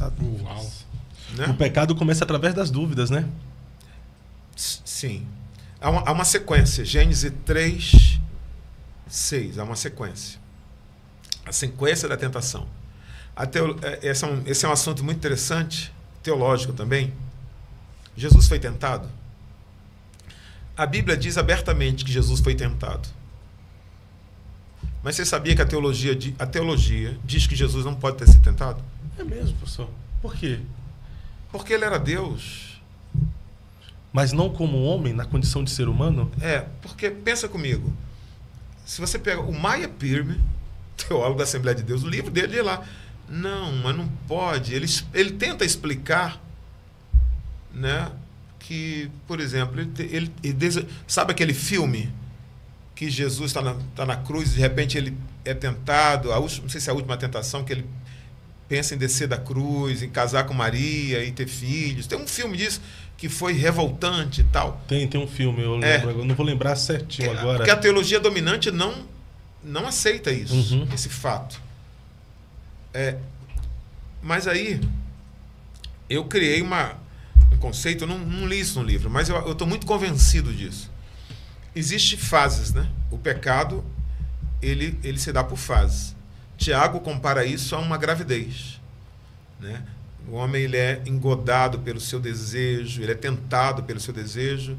Uau. Né? O pecado começa através das dúvidas, né? Sim. Há uma sequência. Gênesis 3, 6. Há uma sequência. A sequência da tentação. Esse é um assunto muito interessante, teológico também. Jesus foi tentado? A Bíblia diz abertamente que Jesus foi tentado. Mas você sabia que a teologia diz que Jesus não pode ter sido tentado? É mesmo, professor. Por quê? Porque ele era Deus. Mas não como homem, na condição de ser humano? Porque, pensa comigo, se você pega o Maya Pirme, teólogo da Assembleia de Deus, o livro dele é lá. Não, mas não pode. Ele tenta explicar, né, que, por exemplo, sabe aquele filme que Jesus está na cruz e de repente ele é tentado, não sei se é a última tentação, que ele pensa em descer da cruz, em casar com Maria e ter filhos. Tem um filme disso que foi revoltante e tal. Tem um filme, eu lembro, eu não vou lembrar certinho agora. Porque a teologia dominante não aceita isso, esse fato. Mas aí eu criei um conceito, eu não li isso no livro, mas eu estou muito convencido disso. Existem fases, né? O pecado, ele se dá por fases. Tiago compara isso a uma gravidez, né? O homem, ele é engodado pelo seu desejo, ele é tentado pelo seu desejo,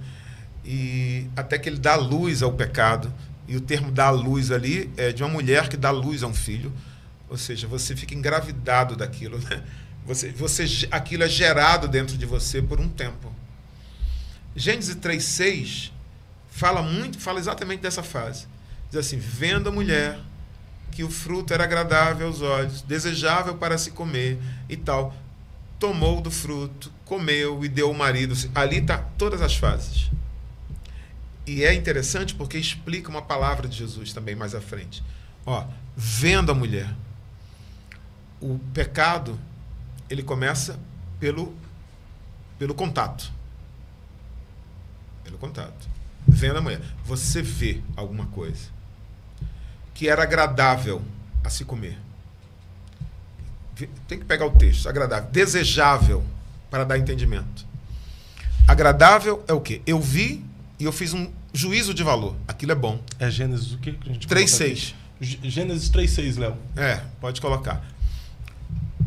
e até que ele dá luz ao pecado. E o termo dar luz ali é de uma mulher que dá luz a um filho. Ou seja, você fica engravidado daquilo, né? Aquilo é gerado dentro de você por um tempo. Gênesis 3:6 fala exatamente dessa fase. Diz assim: vendo a mulher que o fruto era agradável aos olhos, desejável para se comer e tal, tomou do fruto, comeu e deu ao marido. Ali está todas as fases. E é interessante porque explica uma palavra de Jesus também mais à frente. Vendo a mulher. O pecado, ele começa pelo contato. Pelo contato. Vendo a mulher. Você vê alguma coisa que era agradável a se comer. Tem que pegar o texto. Agradável. Desejável, para dar entendimento. Agradável é o quê? Eu vi e eu fiz um juízo de valor. Aquilo é bom. É Gênesis o quê? 3:6. Gênesis 3:6, Léo. Pode colocar.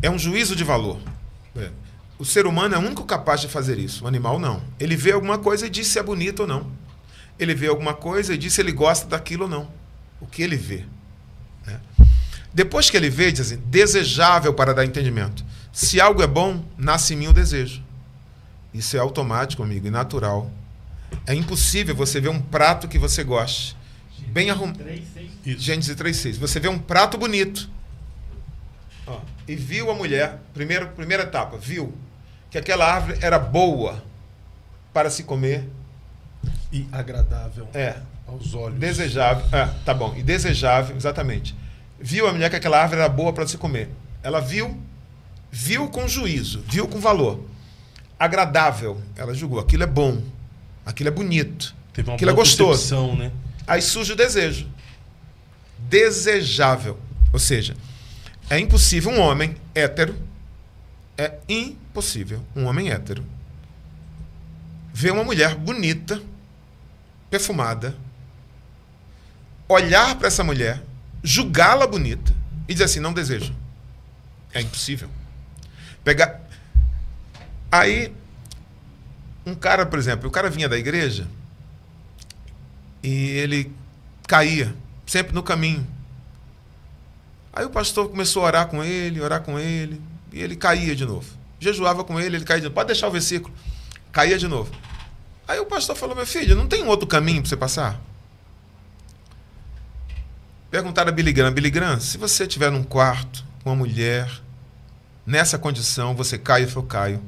É um juízo de valor. O ser humano é o único capaz de fazer isso. O animal não. Ele vê alguma coisa e diz se é bonito ou não. Ele vê alguma coisa e diz se ele gosta daquilo ou não. O que ele vê. Né? Depois que ele vê, diz assim, desejável para dar entendimento. Se algo é bom, nasce em mim o desejo. Isso é automático, amigo, e natural. É impossível você ver um prato que você goste. Bem arrumado. Gênesis 3:6. Você vê um prato bonito. E viu a mulher, primeira etapa, viu que aquela árvore era boa para se comer. E agradável aos olhos. Desejável. Tá bom. E desejável, exatamente. Viu a mulher que aquela árvore era boa para se comer. Ela viu com juízo, viu com valor. Agradável. Ela julgou. Aquilo é bom. Aquilo é bonito. Aquilo é gostoso. Né? Aí surge o desejo. Desejável. Ou seja, é impossível um homem hétero, ver uma mulher bonita, perfumada, olhar para essa mulher, julgá-la bonita e dizer assim, não desejo. É impossível. Aí, um cara, por exemplo, o cara vinha da igreja e ele caía, sempre no caminho. Aí o pastor começou a orar com ele, e ele caía de novo. Jejuava com ele caía de novo. Pode deixar o versículo. Caía de novo. Aí o pastor falou, meu filho, não tem um outro caminho para você passar? Perguntaram a Billy Graham, se você estiver num quarto com uma mulher, nessa condição, você cai? Ele falou, caio.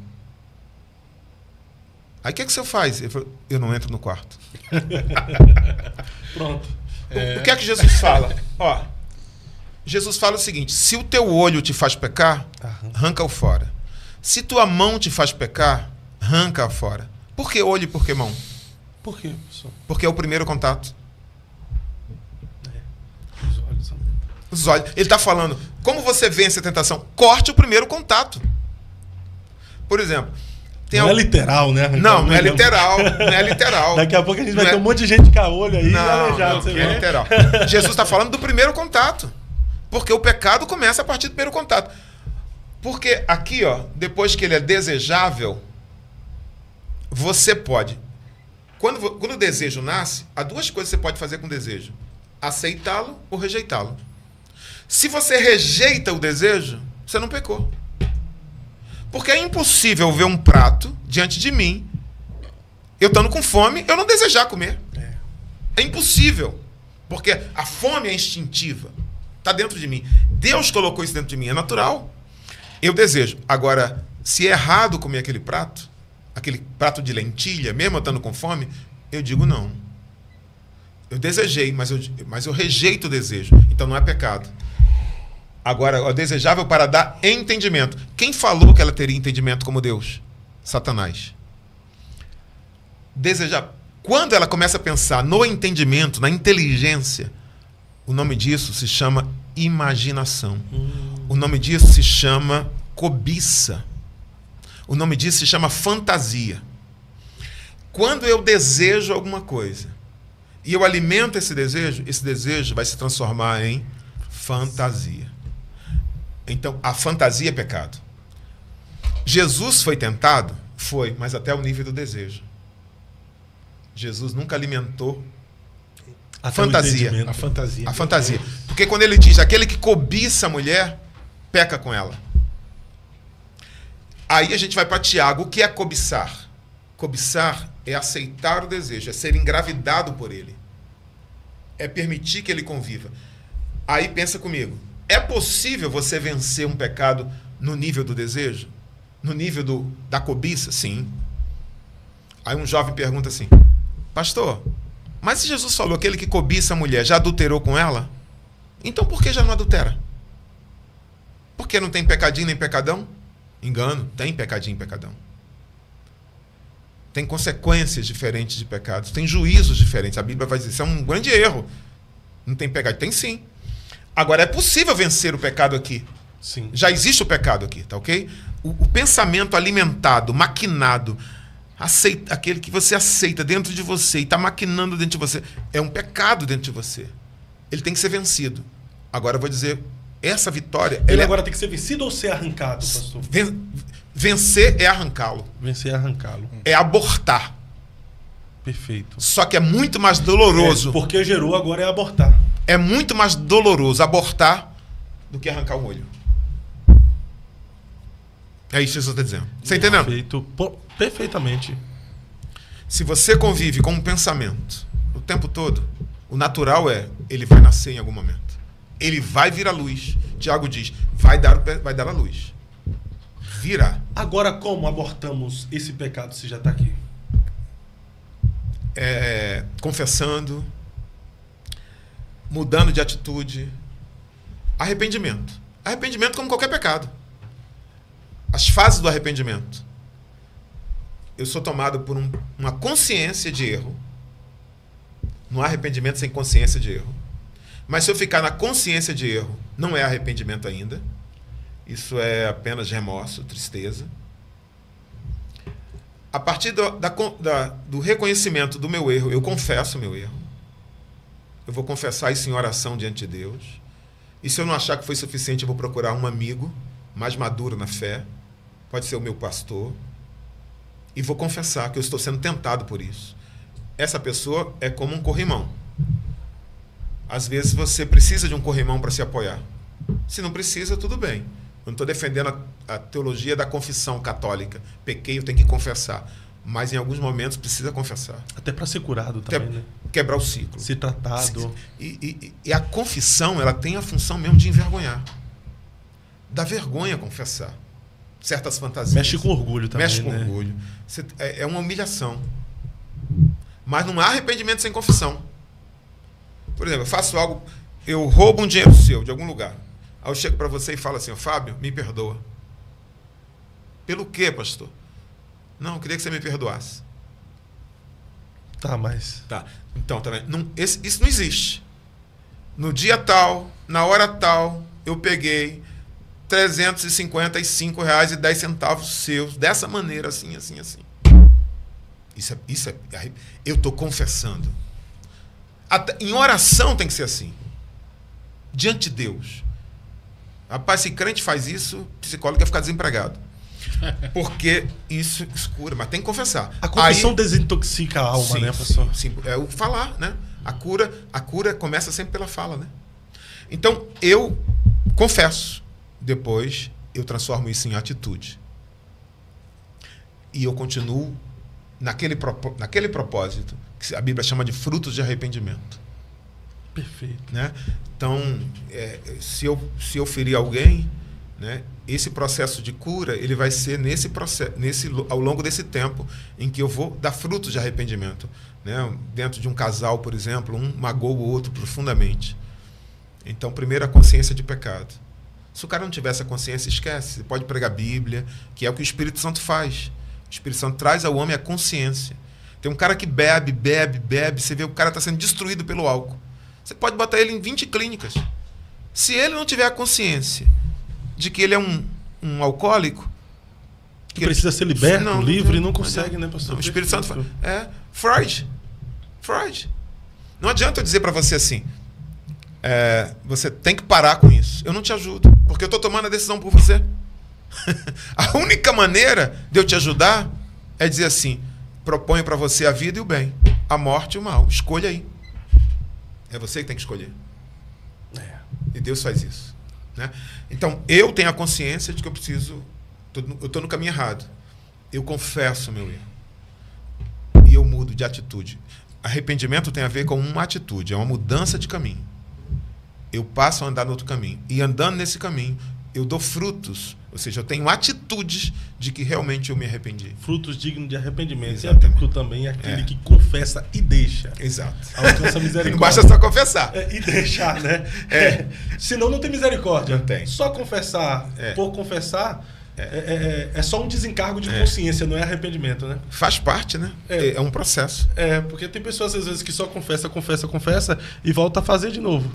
Aí o que o senhor faz? Ele falou, eu não entro no quarto. Pronto. O que é que Jesus fala? Jesus fala o seguinte, se o teu olho te faz pecar, arranca-o fora. Se tua mão te faz pecar, arranca-a fora. Por que olho e por que mão? Por quê, professor? Porque é o primeiro contato. Os olhos. Os olhos. Ele está falando, como você vence a tentação? Corte o primeiro contato. Por exemplo... Não é literal, né? Não é literal. Não é literal. Daqui a pouco a gente vai ter um monte de gente caolho aí aleijado. Não é literal. Jesus está falando do primeiro contato. Porque o pecado começa a partir do primeiro contato. Porque aqui, ó, depois que ele é desejável, você pode... Quando o desejo nasce, há duas coisas que você pode fazer com o desejo. Aceitá-lo ou rejeitá-lo. Se você rejeita o desejo, você não pecou. Porque é impossível ver um prato diante de mim, eu estando com fome, eu não desejar comer. É impossível. Porque a fome é instintiva. Está dentro de mim. Deus colocou isso dentro de mim. É natural. Eu desejo. Agora, se é errado comer aquele prato de lentilha, mesmo eu estando com fome, eu digo não. Eu desejei, mas eu rejeito o desejo. Então não é pecado. Agora, é desejável para dar entendimento. Quem falou que ela teria entendimento como Deus? Satanás. Quando ela começa a pensar no entendimento, na inteligência, o nome disso se chama imaginação. O nome disso se chama cobiça. O nome disso se chama fantasia. Quando eu desejo alguma coisa e eu alimento esse desejo vai se transformar em fantasia. Então, a fantasia é pecado. Jesus foi tentado? Foi, mas até o nível do desejo. Jesus nunca alimentou a fantasia. A fantasia. Porque quando ele diz, aquele que cobiça a mulher, peca com ela. Aí a gente vai para Tiago. O que é cobiçar? Cobiçar é aceitar o desejo, é ser engravidado por ele. É permitir que ele conviva. Aí pensa comigo. É possível você vencer um pecado no nível do desejo? No nível da cobiça? Sim. Aí um jovem pergunta assim, pastor, mas se Jesus falou aquele que cobiça a mulher já adulterou com ela? Então por que já não adultera? Porque não tem pecadinho nem pecadão? Engano, tem pecadinho e pecadão. Tem consequências diferentes de pecados, tem juízos diferentes. A Bíblia vai dizer, isso é um grande erro. Não tem pecado? Tem sim. Agora, é possível vencer o pecado aqui. Sim. Já existe o pecado aqui, tá ok? O pensamento alimentado, maquinado, aquele que você aceita dentro de você e está maquinando dentro de você, é um pecado dentro de você. Ele tem que ser vencido. Agora eu vou dizer, essa vitória... Ele agora tem que ser vencido ou ser arrancado, pastor? Vencer é arrancá-lo. Vencer é arrancá-lo. É abortar. Perfeito. Só que é muito mais doloroso. Porque gerou, agora é abortar. É muito mais doloroso abortar do que arrancar um olho. É isso que Jesus está dizendo. Você entendendo? Perfeito. Perfeitamente. Se você convive com um pensamento o tempo todo, o natural ele vai nascer em algum momento. Ele vai vir à luz. Tiago diz, vai dar a luz. Virá. Agora, como abortamos esse pecado se já está aqui? Confessando, mudando de atitude, arrependimento. Arrependimento como qualquer pecado. As fases do arrependimento. Eu sou tomado por uma consciência de erro. Não há arrependimento sem consciência de erro. Mas se eu ficar na consciência de erro, não é arrependimento ainda. Isso é apenas remorso, tristeza. A partir do reconhecimento do meu erro, eu confesso o meu erro. Eu vou confessar isso em oração diante de Deus. E se eu não achar que foi suficiente, eu vou procurar um amigo mais maduro na fé. Pode ser o meu pastor. E vou confessar que eu estou sendo tentado por isso. Essa pessoa é como um corrimão. Às vezes você precisa de um corrimão para se apoiar. Se não precisa, tudo bem. Eu não estou defendendo a teologia da confissão católica. Pequei, eu tenho que confessar. Mas em alguns momentos precisa confessar. Até para ser curado também, né? Quebrar o ciclo. Ser tratado. E a confissão, ela tem a função mesmo de envergonhar. Dá vergonha confessar certas fantasias. Mexe com orgulho também, Mexe com orgulho. É uma humilhação. Mas não há arrependimento sem confissão. Por exemplo, eu faço algo, eu roubo um dinheiro seu de algum lugar. Aí eu chego para você e falo assim, Fábio, me perdoa. Pelo quê, pastor? Não, eu queria que você me perdoasse. Tá, mas... Tá. Então, também, isso não existe. No dia tal, na hora tal, eu peguei, R$355,10 seus, dessa maneira, assim, assim, assim. Eu estou confessando. Em oração tem que ser assim. Diante de Deus. Rapaz, se crente faz isso, psicólogo quer ficar desempregado. Porque isso cura, mas tem que confessar. A confissão desintoxica a alma, sim, né, pastor? Sim, é o falar, né? A cura começa sempre pela fala, né? Então, eu confesso. Depois, eu transformo isso em atitude. E eu continuo naquele propósito, que a Bíblia chama de frutos de arrependimento. Perfeito. Né? Então, se eu ferir alguém, né, esse processo de cura ele vai ser ao longo desse tempo em que eu vou dar frutos de arrependimento. Né? Dentro de um casal, por exemplo, um magoa o outro profundamente. Então, primeiro, a consciência de pecado. Se o cara não tiver essa consciência, esquece. Você pode pregar a Bíblia, que é o que o Espírito Santo faz. O Espírito Santo traz ao homem a consciência. Tem um cara que bebe, você vê o cara está sendo destruído pelo álcool. Você pode botar ele em 20 clínicas. Se ele não tiver a consciência de que ele é um alcoólico... Que precisa ser liberto, livre, não consegue, né, pastor? Não, o Espírito Santo fala. Freud. Não adianta eu dizer para você assim, você tem que parar com isso. Eu não te ajudo, porque eu estou tomando a decisão por você. A única maneira de eu te ajudar é dizer assim, proponho para você a vida e o bem, a morte e o mal. Escolha aí. É você que tem que escolher. E Deus faz isso. Né? Então, eu tenho a consciência de que eu estou no caminho errado. Eu confesso meu erro. E eu mudo de atitude. Arrependimento tem a ver com uma atitude, é uma mudança de caminho. Eu passo a andar no outro caminho. E andando nesse caminho, eu dou frutos. Ou seja, eu tenho atitudes de que realmente eu me arrependi. Frutos dignos de arrependimento. Exatamente. E bíblico também é aquele que confessa e deixa. Exato. Alcança a misericórdia. Não basta só confessar. E deixar, né? Senão não tem misericórdia. Não tem. Só confessar por confessar é só um desencargo de consciência, não é arrependimento, né? Faz parte, né? É um processo. Porque tem pessoas às vezes que só confessa e volta a fazer de novo.